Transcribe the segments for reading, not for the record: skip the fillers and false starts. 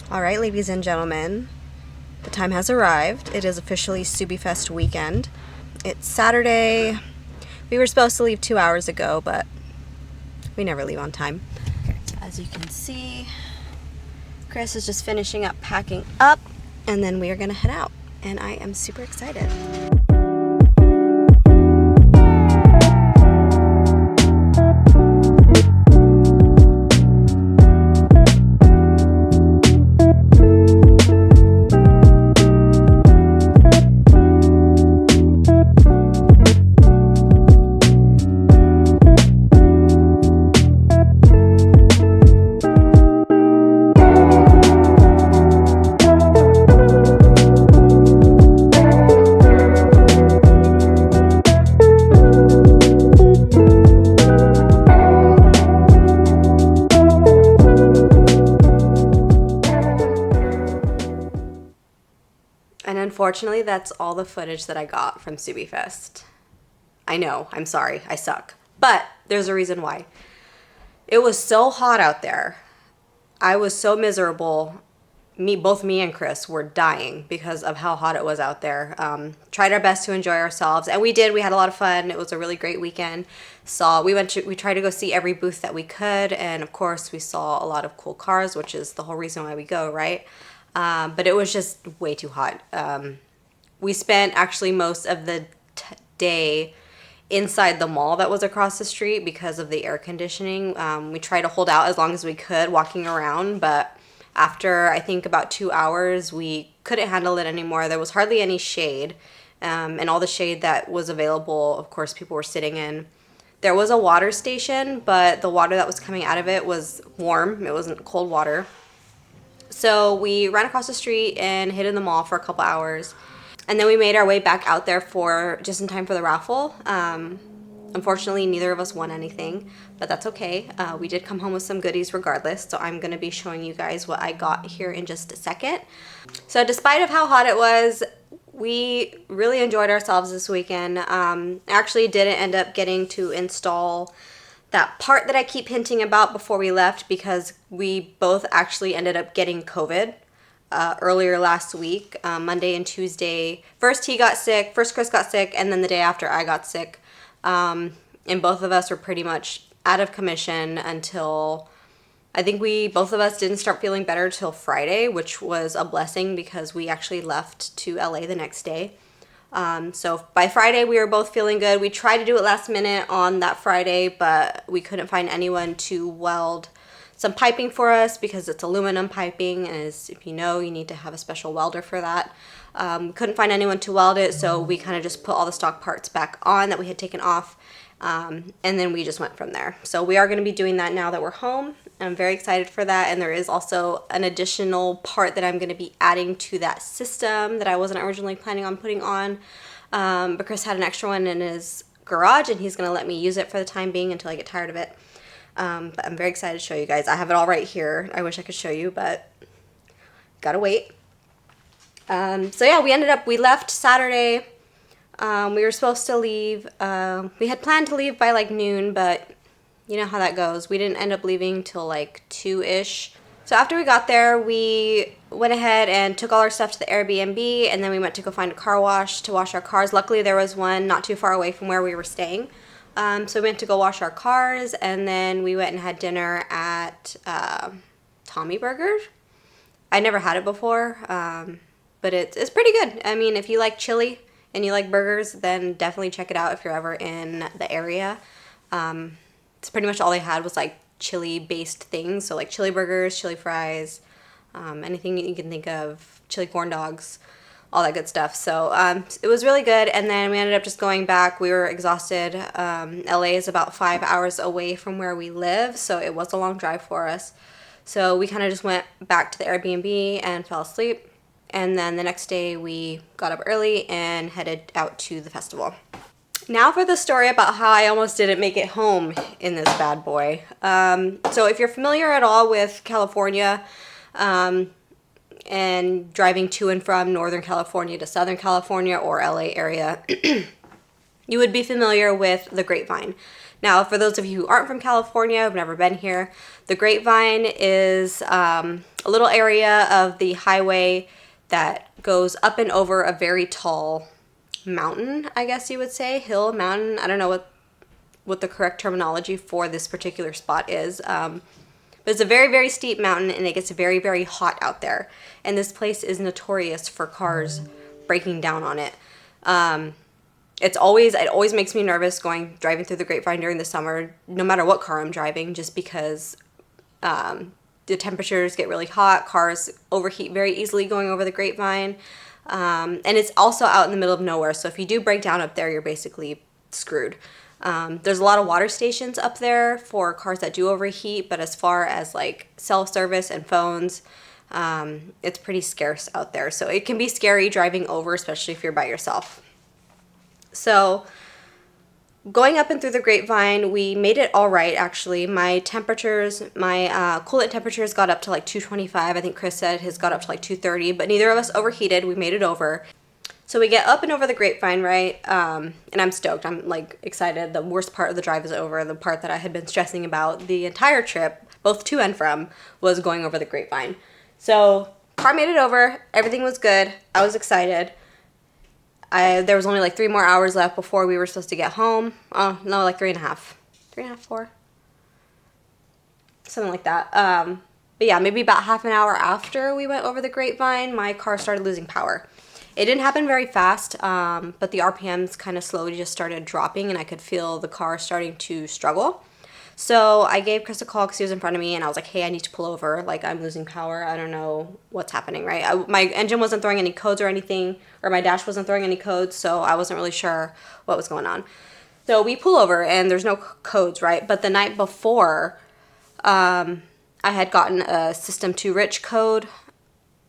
All right, ladies and gentlemen, the time has arrived. It is officially SUBIEFEST weekend. It's Saturday. We were supposed to leave 2 hours ago, but we never leave on time. As you can see, Chris is just finishing up packing up, and then we are going to head out, and I am super excited. And unfortunately, that's all the footage that I got from Subie Fest. I know, I'm sorry, I suck. But there's a reason why. It was so hot out there. I was so miserable. Both me and Chris were dying because of how hot it was out there. Tried our best to enjoy ourselves, and we did. We had a lot of fun. It was a really great weekend. We tried to go see every booth that we could, and of course we saw a lot of cool cars, which is the whole reason why we go, right? But it was just way too hot. We spent actually most of the day inside the mall that was across the street because of the air conditioning. We tried to hold out as long as we could walking around, but after I think about 2 hours, we couldn't handle it anymore. There was hardly any shade, and all the shade that was available, of course, people were sitting in. There was a water station, but the water that was coming out of it was warm. It wasn't cold water. So we ran across the street and hid in the mall for a couple hours. And then we made our way back out there just in time for the raffle. Unfortunately, neither of us won anything, but that's okay. We did come home with some goodies regardless, so I'm going to be showing you guys what I got here in just a second. So despite of how hot it was, we really enjoyed ourselves this weekend. Actually didn't end up getting to install that part that I keep hinting about before we left because we both actually ended up getting COVID earlier last week, Monday and Tuesday. First Chris got sick, and then the day after I got sick. And both of us were pretty much out of commission until I think both of us didn't start feeling better till Friday, which was a blessing because we actually left to LA the next day. So by Friday, we were both feeling good. We tried to do it last minute on that Friday, but we couldn't find anyone to weld some piping for us because it's aluminum piping, and if you know, you need to have a special welder for that. We couldn't find anyone to weld it, so we kind of just put all the stock parts back on that we had taken off, and then we just went from there. So we are going to be doing that now that we're home. I'm very excited for that, and there is also an additional part that I'm going to be adding to that system that I wasn't originally planning on putting on, but Chris had an extra one in his garage, and he's going to let me use it for the time being until I get tired of it. But I'm very excited to show you guys. I have it all right here. I wish I could show you, but gotta wait. So yeah, we left Saturday. We were supposed to leave. We had planned to leave by like noon, but you know how that goes. We didn't end up leaving till like 2-ish. So after we got there, we went ahead and took all our stuff to the Airbnb, and then we went to go find a car wash to wash our cars. Luckily, there was one not too far away from where we were staying. So we went to go wash our cars, and then we went and had dinner at Tommy Burger. I never had it before, but it's pretty good. I mean, if you like chili and you like burgers, then definitely check it out if you're ever in the area. It's pretty much all they had was like chili-based things, so like chili burgers, chili fries, anything you can think of, chili corn dogs, all that good stuff. So it was really good, and then we ended up just going back. We were exhausted. LA is about 5 hours away from where we live, so it was a long drive for us. So we kind of just went back to the Airbnb and fell asleep, and then the next day we got up early and headed out to the festival. Now for the story about how I almost didn't make it home in this bad boy. So if you're familiar at all with California, and driving to and from Northern California to Southern California or LA area, you would be familiar with the Grapevine. Now, for those of you who aren't from California, have never been here, the Grapevine is a little area of the highway that goes up and over a very tall mountain, I guess you would say. Hill, mountain, I don't know what the correct terminology for this particular spot is. But it's a very, very steep mountain, and it gets very, very hot out there. And this place is notorious for cars breaking down on it. It always makes me nervous driving through the Grapevine during the summer, no matter what car I'm driving, just because the temperatures get really hot, cars overheat very easily going over the Grapevine. And it's also out in the middle of nowhere, so if you do break down up there, you're basically screwed. There's a lot of water stations up there for cars that do overheat, but as far as like self-service and phones, it's pretty scarce out there. So it can be scary driving over, especially if you're by yourself. So going up and through the Grapevine, we made it all right, actually. My coolant temperatures got up to like 225. I think Chris said his got up to like 230, but neither of us overheated. We made it over. So we get up and over the Grapevine, right? And I'm stoked. I'm like excited. The worst part of the drive is over. The part that I had been stressing about the entire trip, both to and from, was going over the Grapevine. So car made it over. Everything was good. I was excited. There was only like 3 more hours left before we were supposed to get home. Oh, no, like 3.5. 3.5, 4? Something like that. But yeah, maybe about half an hour after we went over the Grapevine, my car started losing power. It didn't happen very fast, but the RPMs kind of slowly just started dropping, and I could feel the car starting to struggle. So I gave Chris a call because he was in front of me, and I was like, hey, I need to pull over. Like, I'm losing power. I don't know what's happening, right? My engine wasn't throwing any codes or anything, or my dash wasn't throwing any codes, so I wasn't really sure what was going on. So we pull over, and there's no codes, right? But the night before, I had gotten a System 2 Rich code,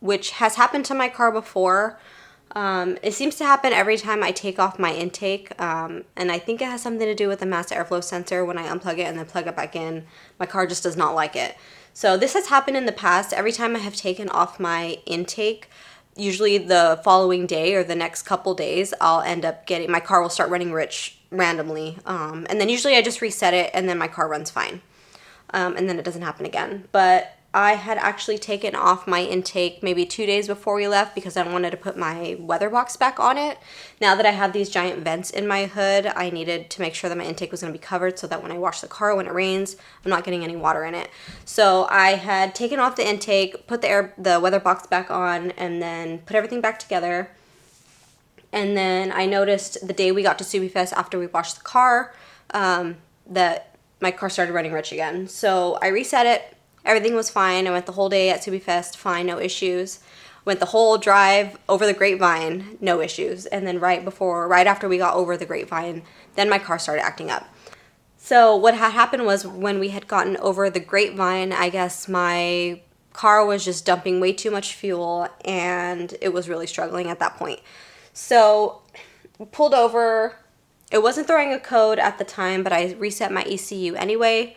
which has happened to my car before. It seems to happen every time I take off my intake, and I think it has something to do with the mass airflow sensor. When I unplug it and then plug it back in, my car just does not like it. So this has happened in the past. Every time I have taken off my intake, usually the following day or the next couple days, I'll end up my car will start running rich randomly, and then usually I just reset it and then my car runs fine, and then it doesn't happen again. But I had actually taken off my intake maybe 2 days before we left because I wanted to put my weather box back on it. Now that I have these giant vents in my hood, I needed to make sure that my intake was going to be covered so that when I wash the car, when it rains, I'm not getting any water in it. So I had taken off the intake, put the weather box back on, and then put everything back together. And then I noticed the day we got to SUBIEFEST after we washed the car, that my car started running rich again. So I reset it. Everything was fine. I went the whole day at SUBIEFEST, fine, no issues. Went the whole drive over the Grapevine, no issues. And then right after we got over the Grapevine, then my car started acting up. So what had happened was when we had gotten over the Grapevine, I guess my car was just dumping way too much fuel, and it was really struggling at that point. So pulled over. It wasn't throwing a code at the time, but I reset my ECU anyway.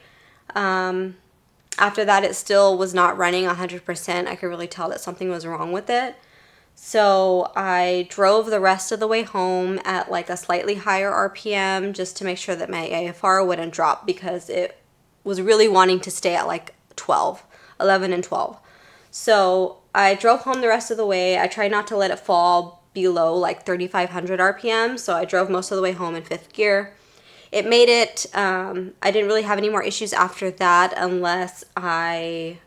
After that, it still was not running 100%. I could really tell that something was wrong with it. So I drove the rest of the way home at like a slightly higher RPM just to make sure that my AFR wouldn't drop, because it was really wanting to stay at like 11 and 12. So I drove home the rest of the way. I tried not to let it fall below like 3,500 RPM. So I drove most of the way home in 5th gear. It made it, I didn't really have any more issues after that unless I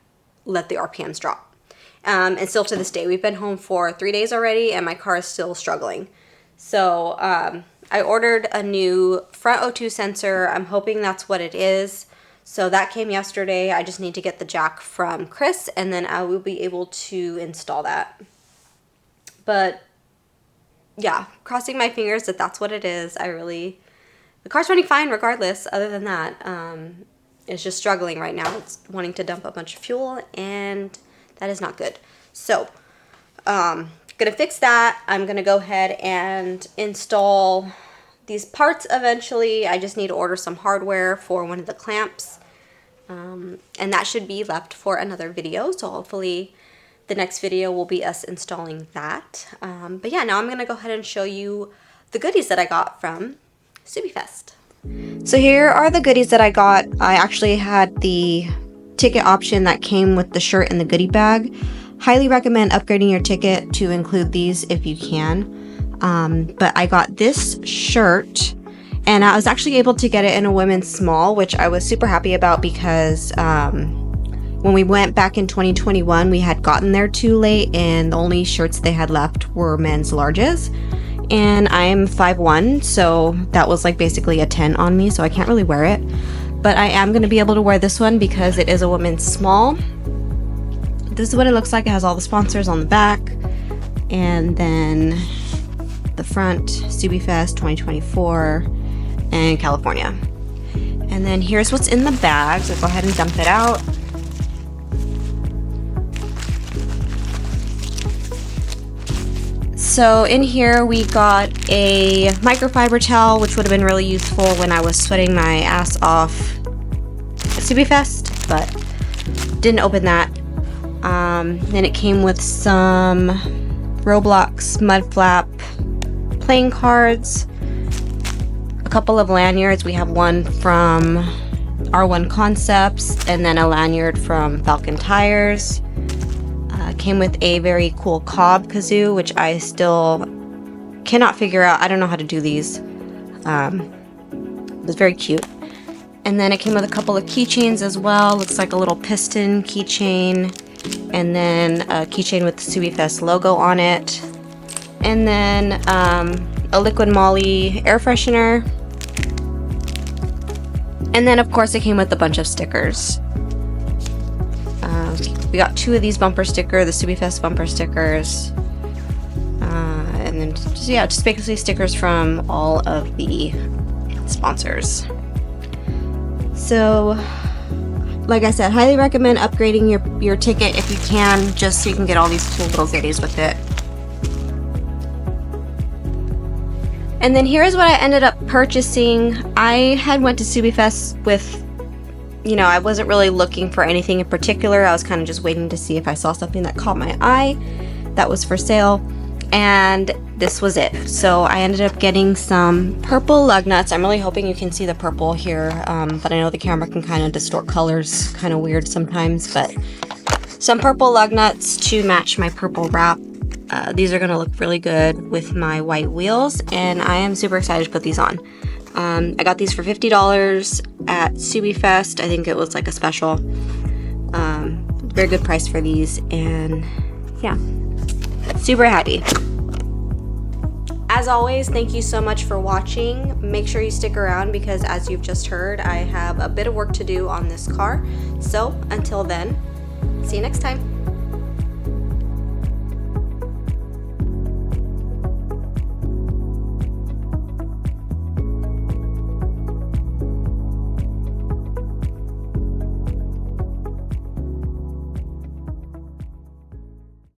let the RPMs drop. And still to this day, we've been home for 3 days already and my car is still struggling. So I ordered a new front O2 sensor. I'm hoping that's what it is. So that came yesterday. I just need to get the jack from Chris and then I will be able to install that. But yeah, crossing my fingers that that's what it is. The car's running fine regardless. Other than that, it's just struggling right now. It's wanting to dump a bunch of fuel, and that is not good. So, gonna fix that. I'm gonna go ahead and install these parts eventually. I just need to order some hardware for one of the clamps, and that should be left for another video. So hopefully the next video will be us installing that. But yeah, now I'm gonna go ahead and show you the goodies that I got from SUBIEFEST. So here are the goodies that I got. I actually had the ticket option that came with the shirt and the goodie bag. Highly recommend upgrading your ticket to include these if you can. But I got this shirt, and I was actually able to get it in a women's small, which I was super happy about because when we went back in 2021, we had gotten there too late, and the only shirts they had left were men's larges. And I'm 5'1", so that was like basically a 10 on me, so I can't really wear it. But I am going to be able to wear this one because it is a women's small. This is what it looks like. It has all the sponsors on the back. And then the front, SUBIEFEST 2024 and California. And then here's what's in the bag, so go ahead and dump it out. So in here we got a microfiber towel, which would have been really useful when I was sweating my ass off at SUBIEFEST, but didn't open that. Then it came with some Roblox mud flap playing cards, a couple of lanyards. We have one from R1 Concepts and then a lanyard from Falcon Tires. Came with a very cool cob kazoo, which I still cannot figure out. I don't know how to do these. It was very cute. And then it came with a couple of keychains as well. Looks like a little piston keychain, and then a keychain with the SUBIEFEST logo on it, and then a Liquid Molly air freshener, and then of course it came with a bunch of stickers. We got 2 of these bumper stickers, the SUBIEFEST bumper stickers, and then just basically stickers from all of the sponsors. So, like I said, highly recommend upgrading your ticket if you can, just so you can get all these cool little goodies with it. And then here's what I ended up purchasing. I had went to SUBIEFEST with, I wasn't really looking for anything in particular. I was kind of just waiting to see if I saw something that caught my eye that was for sale, and this was it. So I ended up getting some purple lug nuts. I'm really hoping you can see the purple here, but I know the camera can kind of distort colors, kind of weird sometimes, but some purple lug nuts to match my purple wrap. These are going to look really good with my white wheels, and I am super excited to put these on. I got these for $50 at SUBIEFEST. I think it was like a special. Very good price for these, and yeah, super happy. As always, thank you so much for watching. Make sure you stick around because, as you've just heard, I have a bit of work to do on this car. So until then, see you next time.